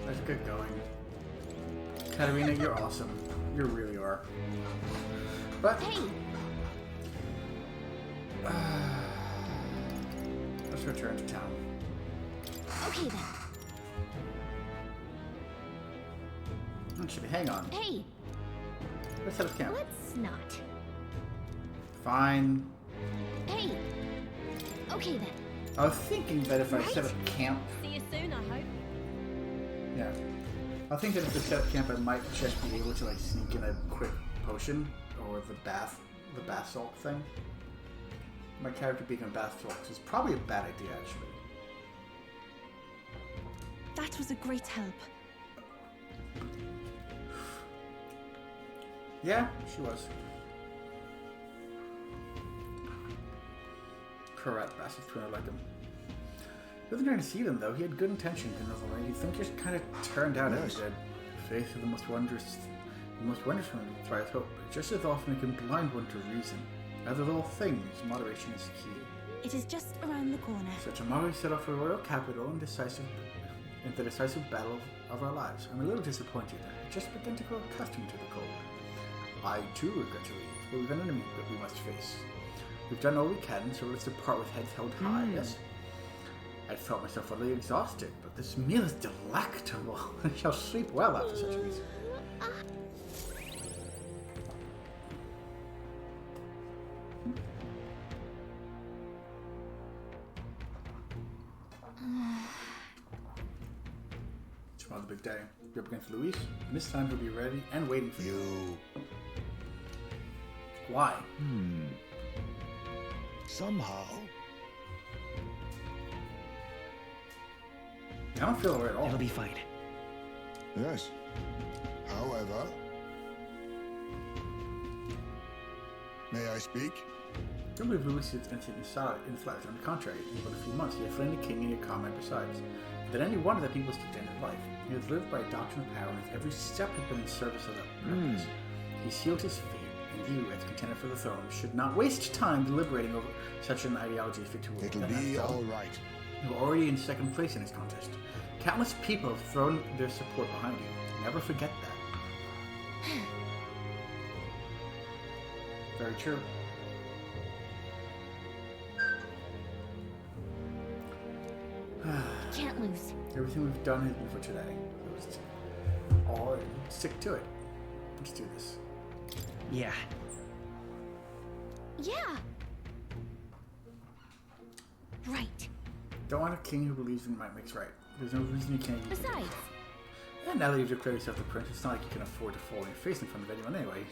Let's get going. Katarina, you're awesome. You really are. But Hey! let's return to town. Okay then. Actually, hang on. Hey! Let's set up camp. Let's not. Fine. Hey! Okay then. I was thinking that if I set up camp... See you soon, I hope. Yeah. I think that if I set up camp, I might just be able to like sneak in a quick potion or the bath salt thing. My character being a bath salt is probably a bad idea, actually. That was a great help. Yeah, she was. Correct, massive twin, I like him. He wasn't trying to see them though. He had good intentions in his way. You think just kind of turned out as he did. Faith is the most wondrous one to try to hope. But just as often it can blind one to reason. As with all things, moderation is key. It is just around the corner. So tomorrow we set off for the royal capital in the decisive battle of our lives. I'm a little disappointed. I just began to grow accustomed to the cold. I too regret to leave, but we've an enemy that we must face. We've done all we can, so let's depart with heads held high, yes? I felt myself utterly exhausted, but this meal is delectable. I shall sleep well after such a meal. Tomorrow's a big day. You're up against Luis, and this time he'll be ready and waiting for you. Why? Somehow. I don't feel it at all. It'll be fine. Yes. However. May I speak? Don't believe Louis is innocent in the flesh. On the contrary, in but a few months he had slain the king and a comrade besides. Than any one of the people's standard life. He has lived by a doctrine of power, and his every step has been in service of the purpose. He sealed his fate, and you, as contender for the throne, should not waste time deliberating over such an ideology as fit to It'll be all right. You are already in second place in this contest. Countless people have thrown their support behind you. Never forget that. Very true. Can't lose. Everything we've done has been for today. It was all stick to it. Let's do this. Yeah. Yeah. Right. Don't want a king who believes in might makes right. There's no reason you can't. Besides. And now that you've declared yourself the prince, it's not like you can afford to fall on your face in front of anyone anyway.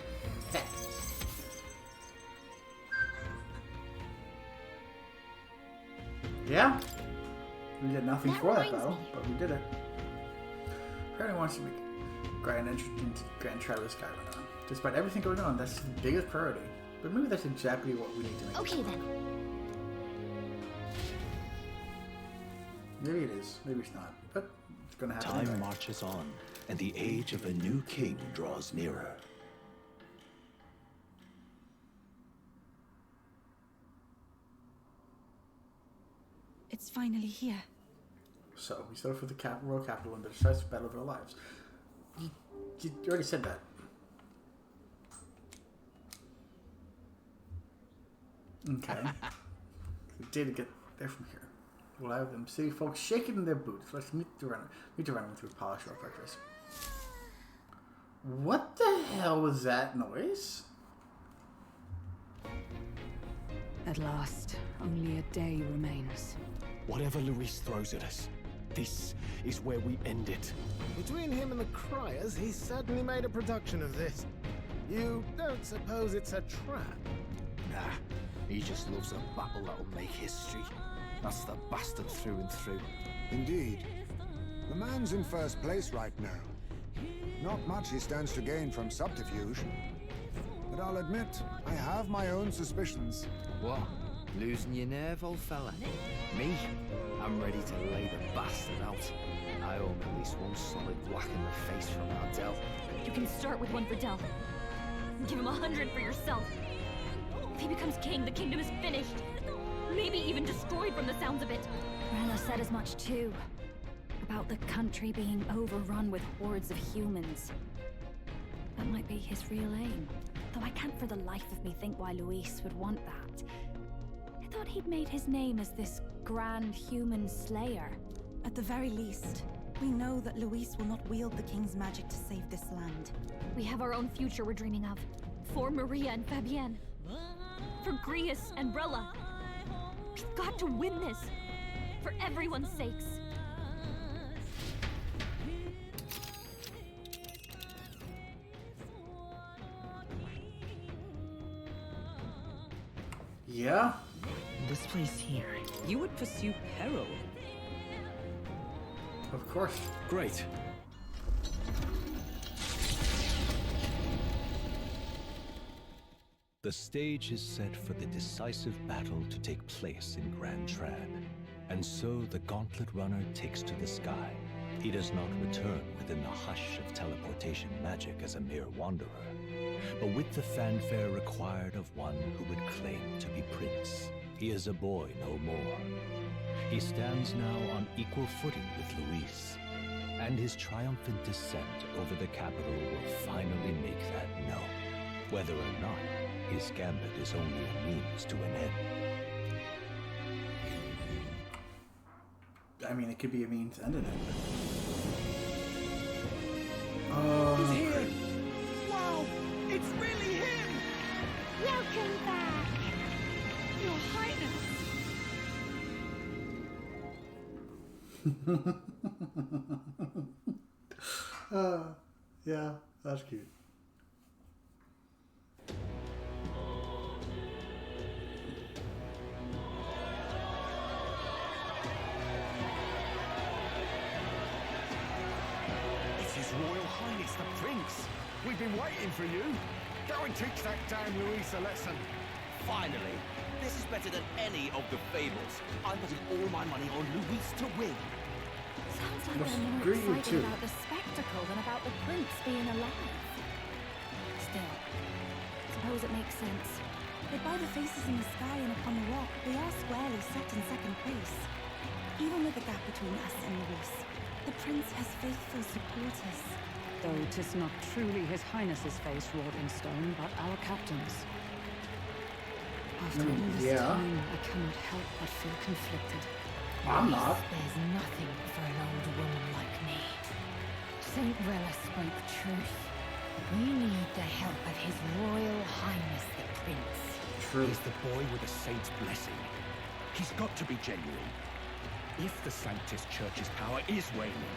Yeah? We did nothing for that battle, but we did it. Apparently wants to make grand entrance into Grad Trad with Skylander. Despite everything going on, that's the biggest priority. But maybe that's exactly what we need to make. Okay then. Maybe it is, maybe it's not. But it's gonna happen. Time anyway. marches on, and the age of a new king draws nearer. It's finally here. So, we started for the royal capital in the decisive battle of our lives. You already said that. Okay. We did get there from here. We'll have them city folks shaking in their boots. Let's meet the runner through a polished rough like this. What the hell was that noise? At last, only a day remains. Whatever Luis throws at us, this is where we end it. Between him and the Criers, he's certainly made a production of this. You don't suppose it's a trap? Nah, he just loves a battle that'll make history. That's the bastard through and through. Indeed. The man's in first place right now. Not much he stands to gain from subterfuge. But I'll admit, I have my own suspicions. What? Losing your nerve, old fella? Me? I'm ready to lay the bastard out. I owe him at least one solid whack in the face from Ardell. You can start with one for Del. Give him 100 for yourself. If he becomes king, the kingdom is finished. Maybe even destroyed from the sounds of it. Rella said as much too. about the country being overrun with hordes of humans. That might be his real aim. Though I can't for the life of me think why Luis would want that. I thought he'd made his name as this grand human slayer. At the very least, we know that Luis will not wield the king's magic to save this land. We have our own future we're dreaming of. For Maria and Fabienne. For Grius and Brella. We've got to win this. For everyone's sakes. Yeah? This place here. You would pursue peril. Of course. Great. The stage is set for the decisive battle to take place in Grad Trad. And so the Gauntlet Runner takes to the sky. He does not return within the hush of teleportation magic as a mere wanderer, but with the fanfare required of one who would claim to be prince. He is a boy no more. He stands now on equal footing with Luis, and his triumphant descent over the capital will finally make that known, whether or not his gambit is only a means to an end. I mean, it could be a means and an end. He's here! Wow! It's really him! Welcome back! Your Highness! Yeah, that's cute. It's His Royal Highness the Prince. We've been waiting for you. Go and teach that damn Luis a lesson. Finally! This is better than any of the fables. I'm putting all my money on Luis to win. Sounds like Well, they're more screw you excited too. about the spectacle than about the prince being alive. Still, suppose it makes sense. But by the faces in the sky and upon the rock, we are squarely set in second place. Even with the gap between us and Luis, the prince has faithful supporters. Though 'tis not truly His Highness's face wrought in stone, but our captain's. After all this yeah. time, I cannot help but feel conflicted. I'm not. There's nothing for an old woman like me. Saint Rella spoke truth. We need the help of His Royal Highness the Prince. True. He's the boy with a saint's blessing. He's got to be genuine. If the Sanctus Church's power is waning,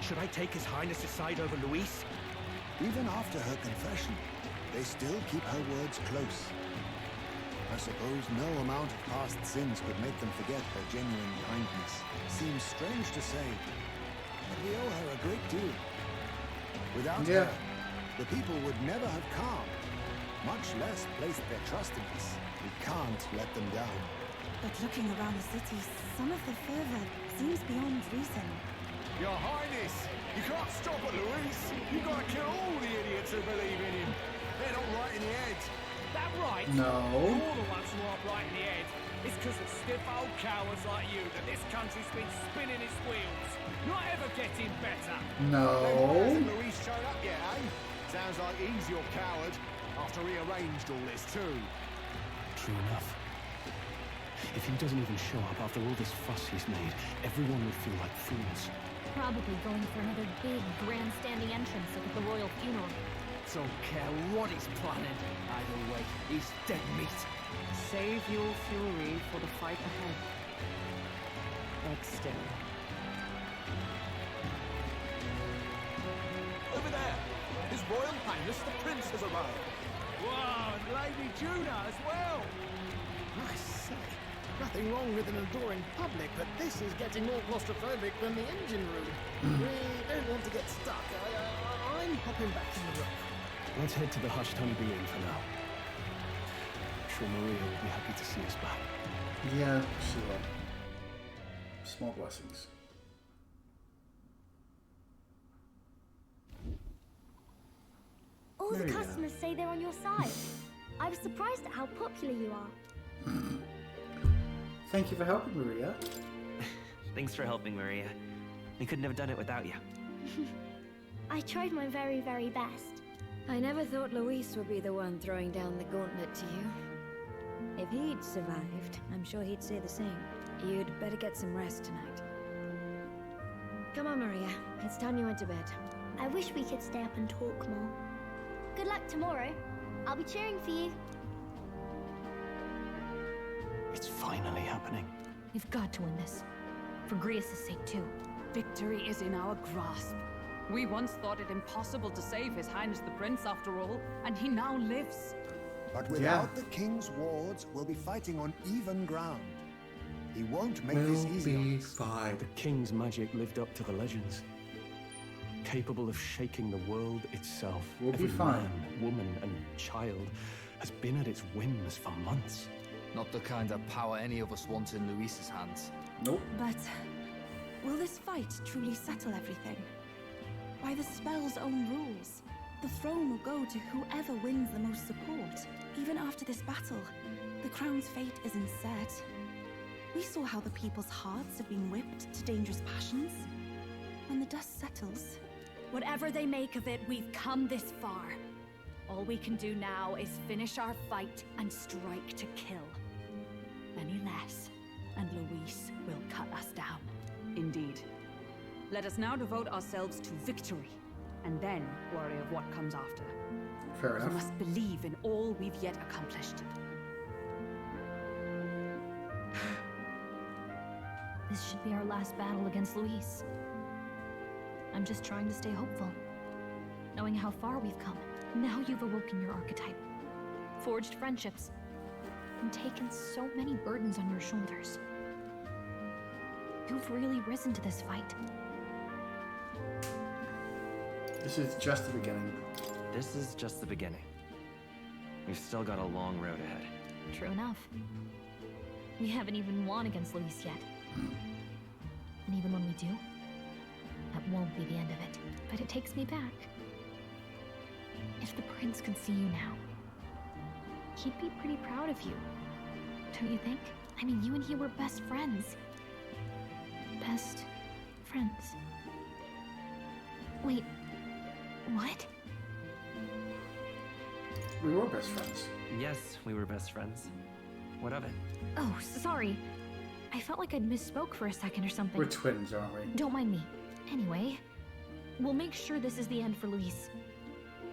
should I take His Highness's side over Luis? Even after her confession, they still keep her words close. I suppose no amount of past sins could make them forget her genuine kindness. Seems strange to say, but we owe her a great deal. Without her, the people would never have come, much less placed their trust in us. We can't let them down. But looking around the city, some of the fervor seems beyond reason. Your Highness, you can't stop at Luis. You've got to kill all the idiots who believe in him. They're not right in the head. That right? No. All the ones who aren't right in the head. It's because of stiff old cowards like you that this country's been spinning its wheels. Not ever getting better. No. Hasn't Luis shown up yet, eh? Sounds like he's your coward after he arranged all this too. True enough. If he doesn't even show up after all this fuss he's made, everyone would feel like fools. Probably going for another big, grandstanding entrance like at the royal funeral. Don't care what he's planning. Either way, he's dead meat. Save your fury for the fight ahead. But still. Over there! His Royal Highness the Prince has arrived. Wow, and Lady Juna as well. I say, nothing wrong with an adoring public, but this is getting more claustrophobic than the engine room. We don't want to get stuck. I'm hopping back in the room. Let's head to the hushed honeybee inn for now. I'm sure Maria will be happy to see us back. Yeah, she will. Small blessings. All There the you go. customers say they're on your side. I was surprised at how popular you are. Thank you for helping, Maria. Thanks for helping, Maria. We couldn't have done it without you. I tried my very, very best. I never thought Luis would be the one throwing down the gauntlet to you. If he'd survived, I'm sure he'd say the same. You'd better get some rest tonight. Come on, Maria. It's time you went to bed. I wish we could stay up and talk more. Good luck tomorrow. I'll be cheering for you. It's finally happening. You've got to win this. For Grease's sake, too. Victory is in our grasp. We once thought it impossible to save His Highness the Prince, after all, and he now lives. But without the king's wards, we'll be fighting on even ground. He won't make this easy on us. The king's magic lived up to the legends. Capable of shaking the world itself. We'll be Every fine. man, woman, and child has been at its whims for months. Not the kind of power any of us want in Luis's hands. Nope. But will this fight truly settle everything? By the spell's own rules, the throne will go to whoever wins the most support. Even after this battle, the crown's fate isn't set. We saw how the people's hearts have been whipped to dangerous passions. When the dust settles... Whatever they make of it, we've come this far. All we can do now is finish our fight and strike to kill. Any less, and Luis will cut us down. Indeed. Let us now devote ourselves to victory, and then worry of what comes after. Fair We enough. must believe in all we've yet accomplished. This should be our last battle against Luis. I'm just trying to stay hopeful, knowing how far we've come. Now you've awoken your archetype, forged friendships, and taken so many burdens on your shoulders. You've really risen to this fight. This is just the beginning. This is just the beginning. We've still got a long road ahead. True enough. We haven't even won against Luis yet. And even when we do, that won't be the end of it. But it takes me back. If the prince could see you now, he'd be pretty proud of you. Don't you think? I mean, you and he were best friends. Best friends. Wait, what? We were best friends. Yes, we were best friends. What of it? Oh, sorry. I felt like I'd misspoke for a second or something. We're twins, aren't we? Don't mind me. Anyway, we'll make sure this is the end for Luis.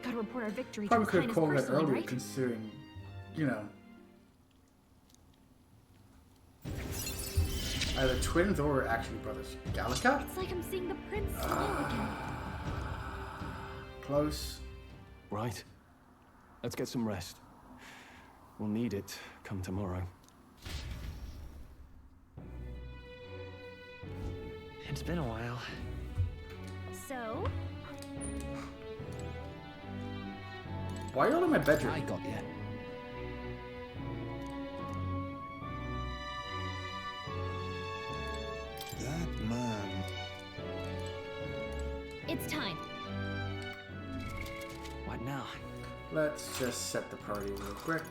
Gotta report our victory Probably to could His have Highness called that personally, earlier, right? considering, you know, either twins or we're actually brothers. Gallica? It's like I'm seeing the prince smile again. Close. Right. Let's get some rest. We'll need it come tomorrow. It's been a while. So, Why are you all in my bedroom? I got you. That man. It's time. What now? Let's just set the party real quick.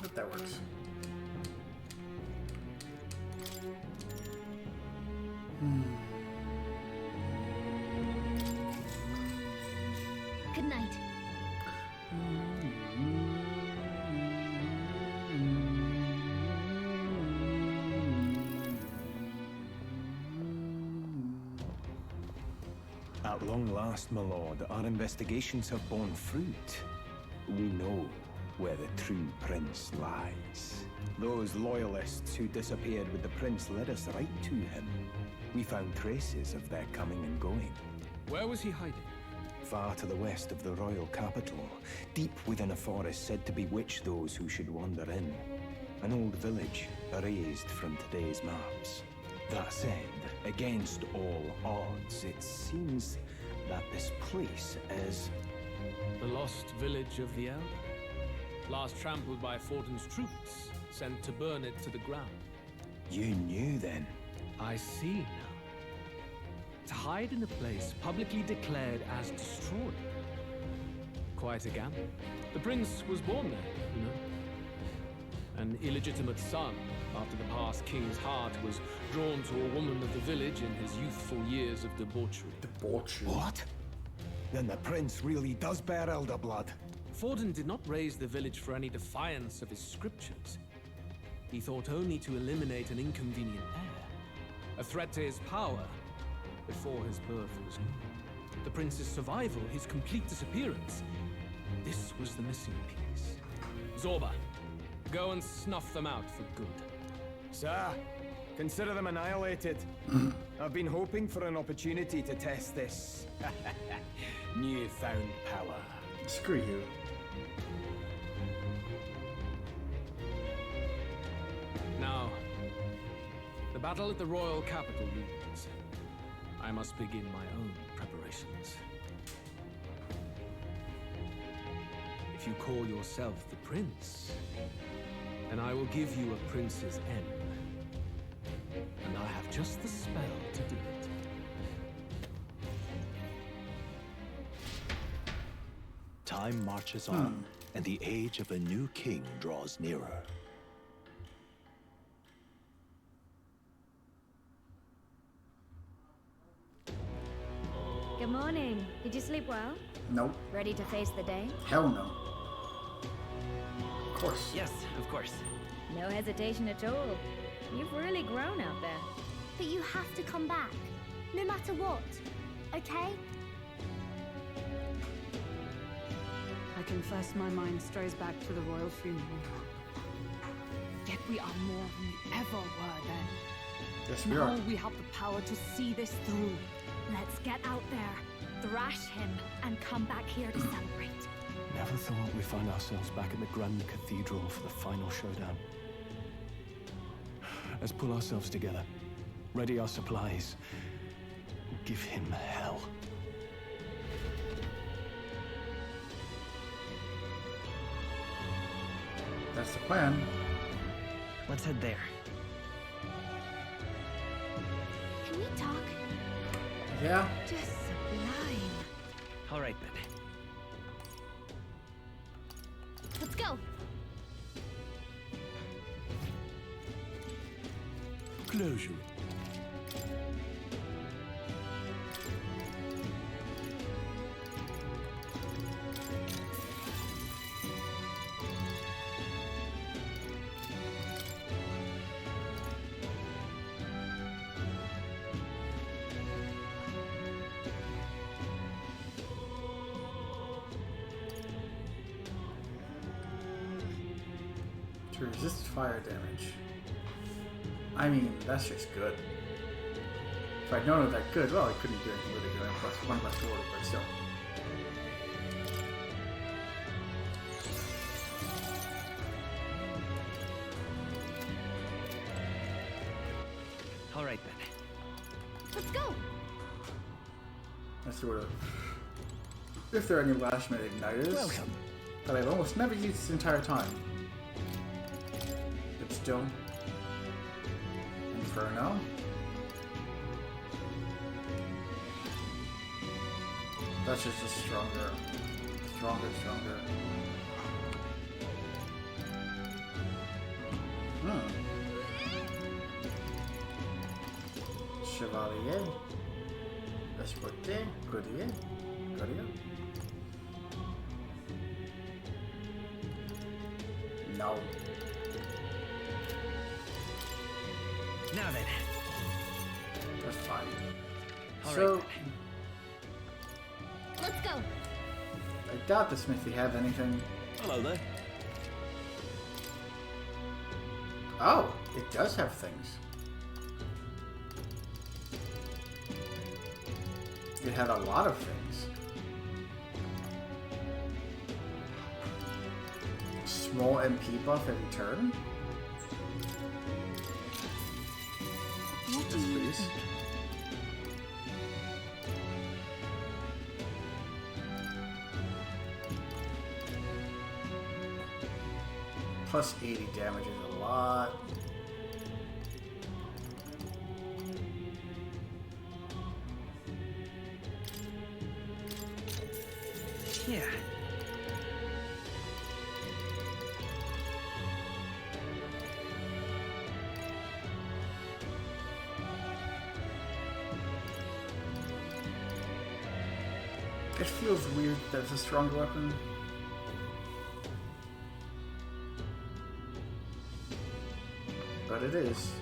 Hope that works. Good night. At long last, my lord, our investigations have borne fruit. We know where the true prince lies. Those loyalists who disappeared with the prince led us right to him. We found traces of their coming and going. Where was he hiding? Far to the west of the royal capital, deep within a forest said to bewitch those who should wander in. An old village, erased from today's maps. That said, against all odds, it seems that this place is... The lost village of the Elder. Last trampled by Fortin's troops, sent to burn it to the ground. You knew then? I see now. To hide in a place publicly declared as destroyed. Quite a gamble. The prince was born there, you know. an illegitimate son, after the past king's heart was drawn to a woman of the village in his youthful years of debauchery. Debauchery? What? Then the prince really does bear elder blood. Forden did not raise the village for any defiance of his scriptures. He thought only to eliminate an inconvenient heir, a threat to his power, before his birth was known. The prince's survival, his complete disappearance. This was the missing piece. Zorba, go and snuff them out for good. Sir, consider them annihilated. I've been hoping for an opportunity to test this newfound power. Screw you. Now, the battle at the royal capital looms. I must begin my own preparations. If you call yourself the prince, then I will give you a prince's end. And I have just the spell to do it. Time marches on, and the age of a new king draws nearer. Good morning. Did you sleep well? Nope. Ready to face the day? Hell no. Of course. Yes, of course. No hesitation at all. You've really grown out there. But you have to come back, no matter what, okay? I confess my mind strays back to the royal funeral. Yet we are more than we ever were then. Yes, we now are. we have the power to see this through. Let's get out there, thrash him, and come back here to celebrate. Never thought we'd find ourselves back at the Grand Cathedral for the final showdown. Let's pull ourselves together, ready our supplies, give him hell. That's the plan. Let's head there. Can we talk? Yeah. Just sublime. All right, then. Let's go. Closure. To resist fire damage. I mean, that's just good. If I'd known it that good, well, I couldn't do anything with it. Going +1 +4, but still. All right, then. Let's go. That's sort of. If there are any last minute igniters. Welcome. That I've almost never used this entire time. But still. Inferno. That's just a stronger. Stronger. Chevalier. Escorte. Courrier. No. Now then. That's fine. All So, right, Let's go. I doubt the smithy have anything. Hello there. Oh, it does have things. It had a lot of things. Small MP buff every turn. What do Yes, you please. think? Plus 80 damage is a lot. Yeah. It feels weird that it's a stronger weapon. But it is.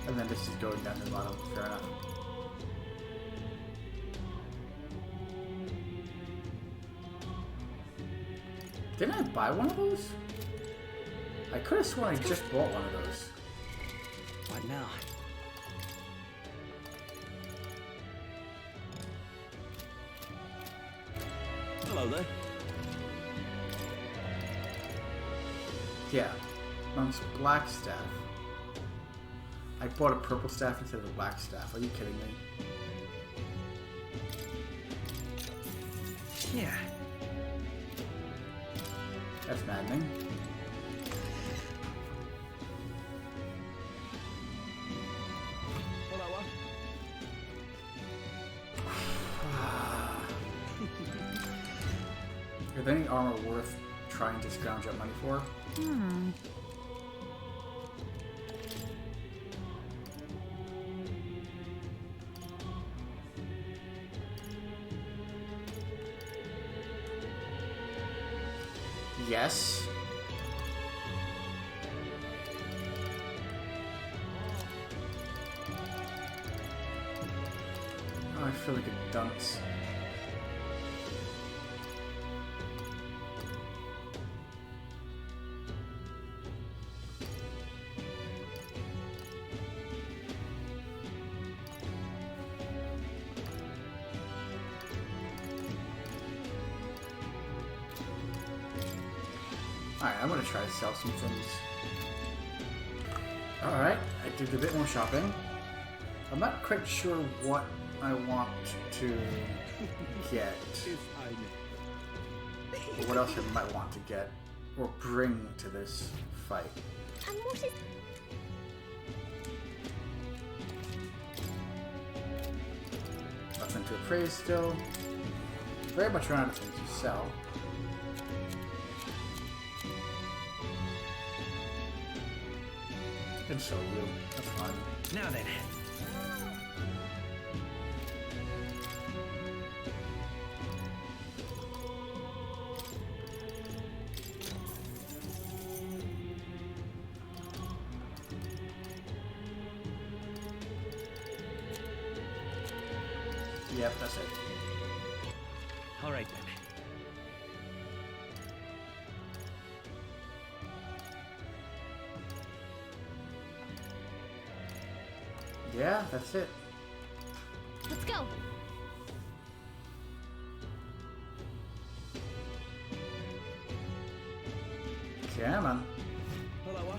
And then this is going down to the bottom. Fair enough. Didn't I buy one of those? I could have sworn I just bought one of those. What now? Hello there. Yeah. Monk's black staff. I bought a purple staff instead of a black staff. Are you kidding me? Yeah. That's maddening. Are there any armor worth trying to scrounge up money for? Yes. Oh, I feel like a dunce. Alright, I'm gonna try to sell some things. Alright, I did a bit more shopping. I'm not quite sure what I want to get. Or what else I might want to get or bring to this fight. And what is... Nothing to appraise still. Very much run out of things to sell. Can sell you. That's fine. Now then. Yep, that's it. All right then. Yeah, that's it. Let's go. Come on. Hello.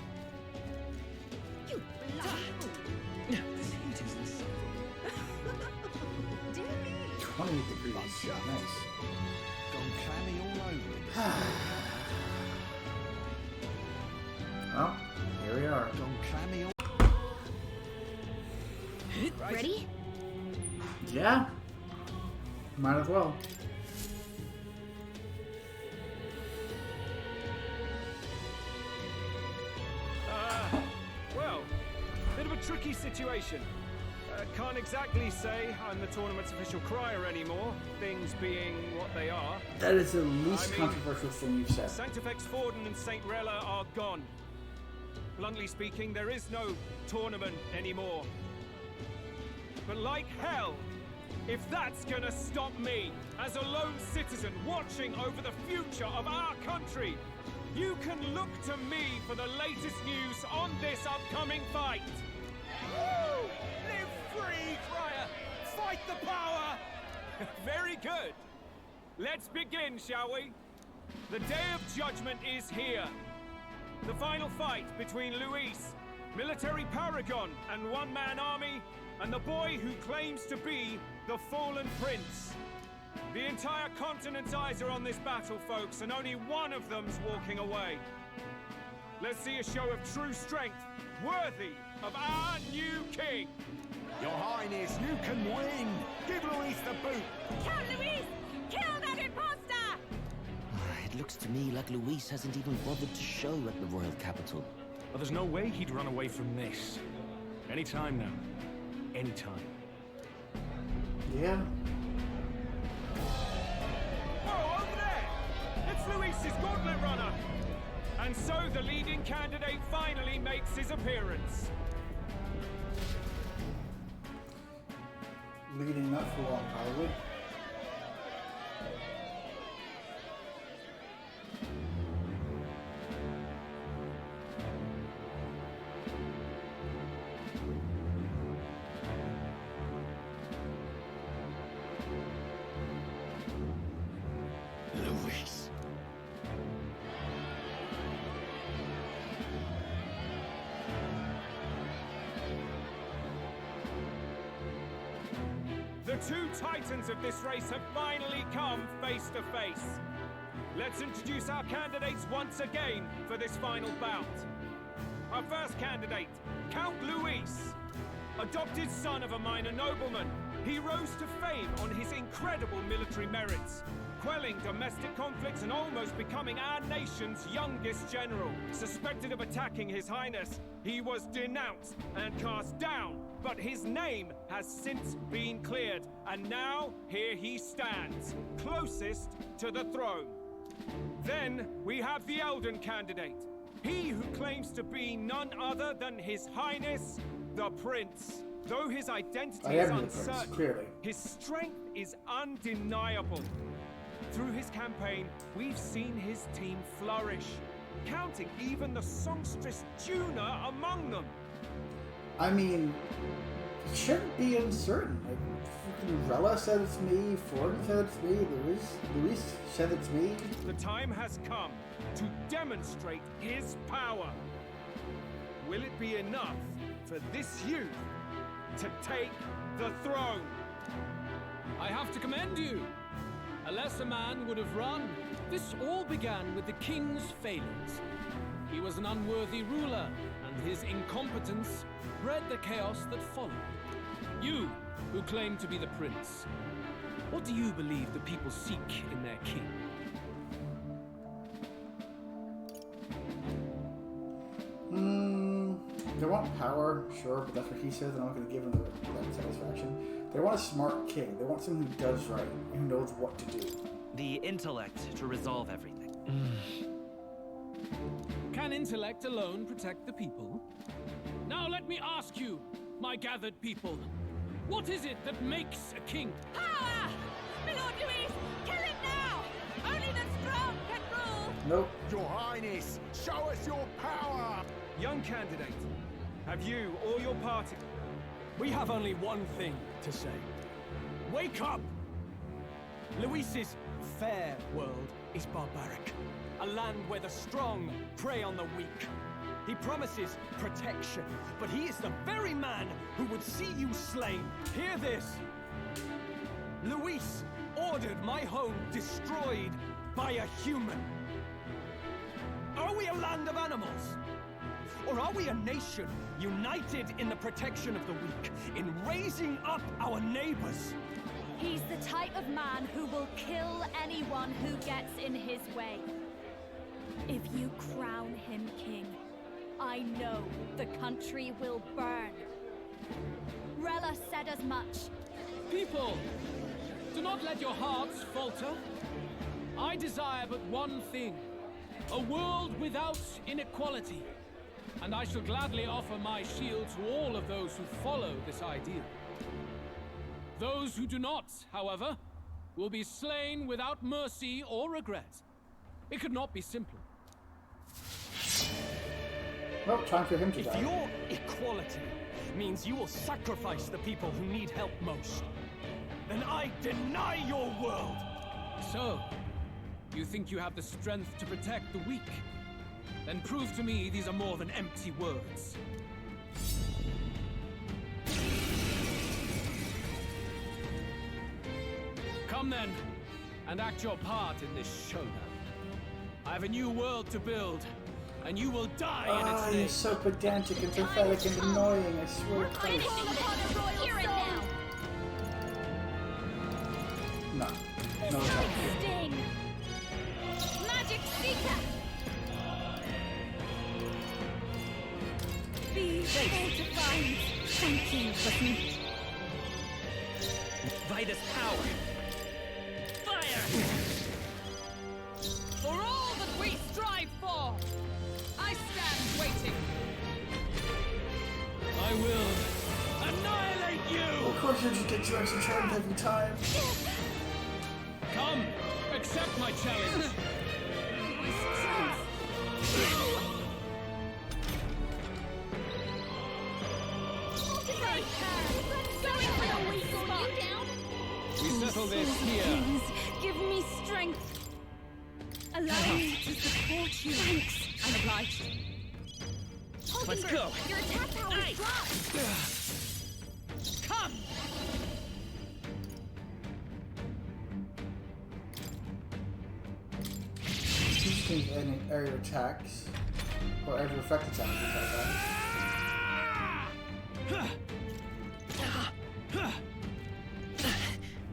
You This heat is insufferable. Dear me. 28 degrees. Nice. Gone clammy all over it. Well, here we are. Gone clammy all... Ready? Yeah. Might as well. Well, bit of a tricky situation. Can't exactly say I'm the tournament's official crier anymore, things being what they are. That is the least controversial thing you've said. Sanctifex Forden and St. Rella are gone. Bluntly speaking, there is no tournament anymore. But like hell, if that's gonna stop me, as a lone citizen watching over the future of our country, you can look to me for the latest news on this upcoming fight. Woo! Live free, Crier! Fight the power! Very good. Let's begin, shall we? The Day of Judgment is here. The final fight between Luis, military paragon and one-man army, and the boy who claims to be the fallen prince. The entire continent's eyes are on this battle, folks, and only one of them's walking away. Let's see a show of true strength worthy of our new king. Your Highness, you can win! Give Luis the boot! Count Luis! Kill that imposter! It looks to me like Luis hasn't even bothered to show at the royal capital. Well, there's no way he'd run away from this. Any time now. Any time. Yeah. Whoa, over there! It's Luis's gauntlet runner! And so the leading candidate finally makes his appearance. Leading up for long, probably. Luis. The two titans of this race have finally come face to face. Let's introduce our candidates once again for this final bout. Our first candidate, Count Luis. Adopted son of a minor nobleman, he rose to fame on his incredible military merits, quelling domestic conflicts and almost becoming our nation's youngest general. Suspected of attacking His Highness, he was denounced and cast down, but his name has since been cleared, and now here he stands, closest to the throne. Then we have the Elden candidate, he who claims to be none other than His Highness, the Prince. Though his identity is uncertain, his strength is undeniable. Through his campaign, we've seen his team flourish, counting even the songstress Juna among them. I mean, it shouldn't be uncertain. Like, freaking Rella said it's me, Ford said it's me, Luis said it's me. The time has come to demonstrate his power. Will it be enough for this youth to take the throne? I have to commend you. A lesser man would have run. This all began with the king's failings. He was an unworthy ruler, and his incompetence bred the chaos that followed. You, who claim to be the prince, what do you believe the people seek in their king? They want power, sure, but that's what he says, and I'm not going to give him that satisfaction. They want a smart king. They want someone who does right, and who knows what to do. The intellect to resolve everything. Can intellect alone protect the people? Now let me ask you, my gathered people, what is it that makes a king? Power! My Lord Luis, kill him now! Only the strong can rule! Nope. Your Highness, show us your power! Young candidate, have you or your party... We have only one thing to say. Wake up! Luis's fair world is barbaric. A land where the strong prey on the weak. He promises protection, but he is the very man who would see you slain. Hear this! Luis ordered my home destroyed by a human. Are we a land of animals? Or are we a nation united in the protection of the weak, in raising up our neighbors? He's the type of man who will kill anyone who gets in his way. If you crown him king, I know the country will burn. Rella said as much. People, do not let your hearts falter. I desire but one thing, a world without inequality. And I shall gladly offer my shield to all of those who follow this ideal. Those who do not, however, will be slain without mercy or regret. It could not be simpler. Well, time for him to die. If your equality means you will sacrifice the people who need help most, then I deny your world! So, you think you have the strength to protect the weak? Then prove to me these are more than empty words. Come then, and act your part in this showdown. I have a new world to build, and you will die in Ah, its you're name. so pedantic and pathetic and annoying, I swear to God. Hear it now. No. No, it's Side not. sting. Magic Seeker. Be fortified. Thank you, Bucky. Vitus power. Fire! For all that we strive for, I stand waiting. I will annihilate you! Of course you just get drenched and charmed every time. Come, accept my challenge. We settle this here. Kings, give me strength. Allow me to support you. Thanks. I'm obliged. Let's go. Your attack power is dropped. Come! These things any area attacks or every effect attack like that.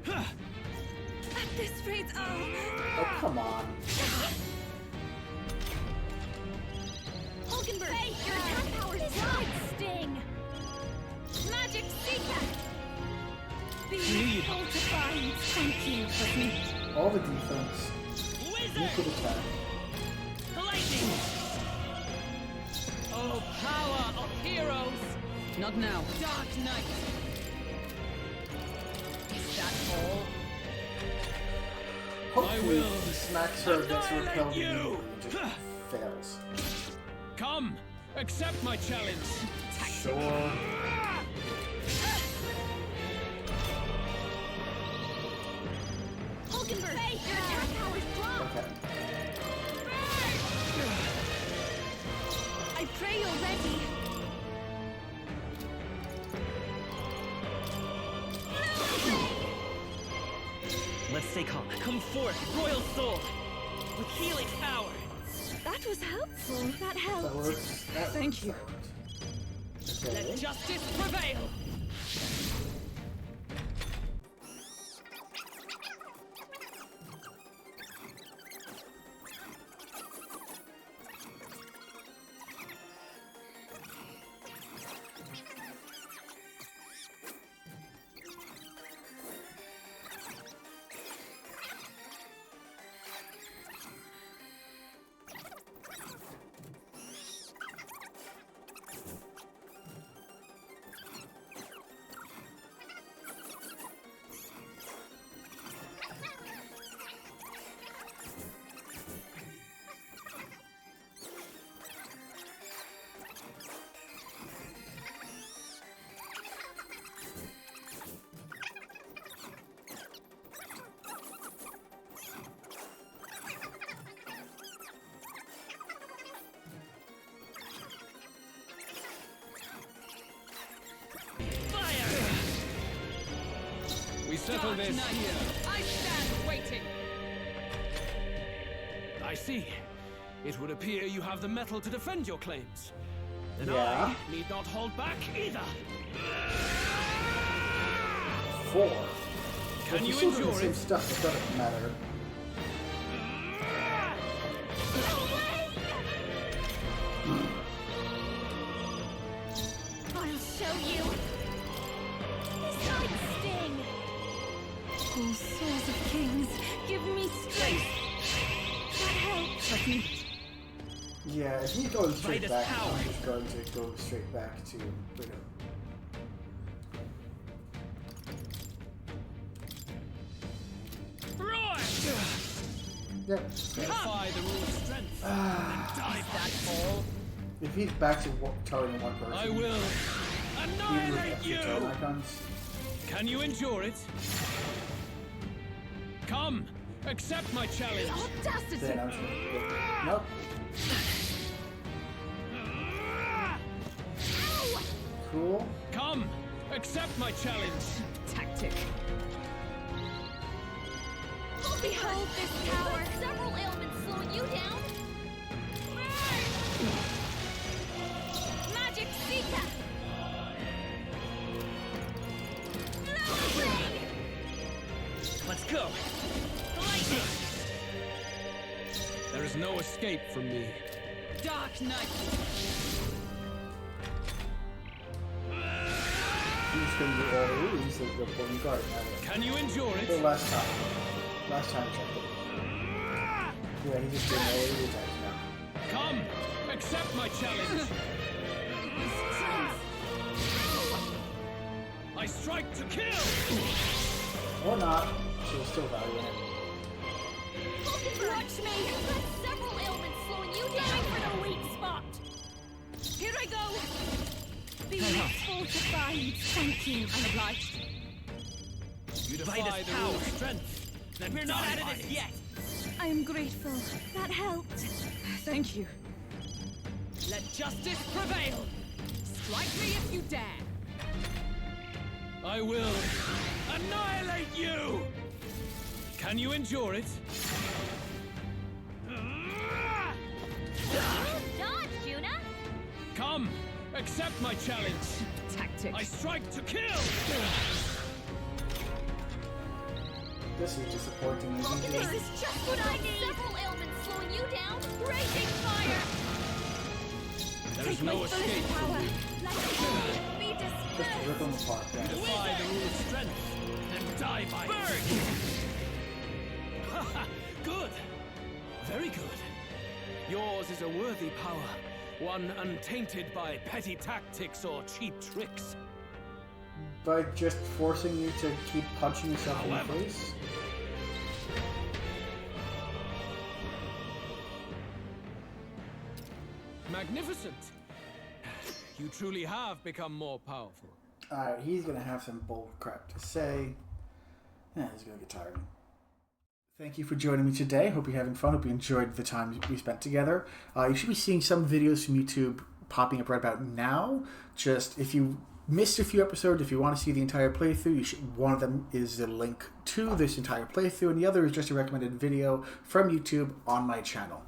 At this rate, Oh, come on. Hulkenberg, your attack power is dropped. Sting. Magic Seeker. Be fortified. Thank you, Bucky. All the defense. You could attack. Lightning! Oh, power of heroes! Not now. Dark Knight! Is that all? Hopefully he smacks her against her repelled immediately and just fails. Come, accept my challenge. Sure. Hulkenberg, your attack power is dropped. Okay. I pray you're ready. Let's stay calm. Come forth, Royal Soul! With healing power! That was helpful. That That helped. works. Thank you. Okay. Let justice prevail! We settle Dark this Knight, here. I stand waiting! I see. It would appear you have the metal to defend your claims. Then Yeah. I need not hold back either. 4. Can If you you're still doing the endure same it? stuff, it doesn't matter. I'll show you. Side sting. Oh, souls of kings, give me strength. That helps. Bucky. Yeah, if he's going straight Vitus back, power. I'm just going to go straight back to Widow. Roar! Yep. Defy the rule of strength. Ah. Die That all? If he's back to targeting one person, I will he would annihilate have you! to turn icons. Can you endure it? Come, accept my challenge. Audacity. Then I'm just gonna go. Nope. Cool. Come, accept my challenge. Tactic. Behold this power. Several ailments slowing you down. escape from me. Dark Knight! He's going to do all the rules that the one guard had. Can you endure it? The last time. Last time I checked it. Yeah, he's just doing all the attacks now. Come! Accept my challenge! I strike to kill! Or not. So there's still value in it. Watch me! That's several ailments slowing you down for the weak spot! Here I go! Be fortified. Thank you. I'm obliged. You defy the rule of strength. Then we're not out of this yet! I am grateful. That helped. Thank you. Let justice prevail. Strike me if you dare. I will annihilate you! Can you endure it? Dodge, Juna! Come! Accept my challenge! Tactic. I strike to kill! This is disappointing. This is just what I need! Several ailments slowing you down! Raging fire! There is no escape from me. Be Just dispersed! rip them apart. You defy the rule of strength, and die by burn! Good! Very good. Yours is a worthy power, one untainted by petty tactics or cheap tricks. By just forcing you to keep punching yourself in the face? Magnificent! You truly have become more powerful. Alright, he's gonna have some bold crap to say. Yeah, he's gonna get tired. Thank you for joining me today. Hope you're having fun. Hope you enjoyed the time we spent together. You should be seeing some videos from YouTube popping up right about now. Just if you missed a few episodes, if you want to see the entire playthrough, one of them is a link to this entire playthrough, and the other is just a recommended video from YouTube on my channel.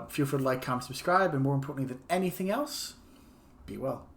Feel free to like, comment, subscribe, and more importantly than anything else, be well.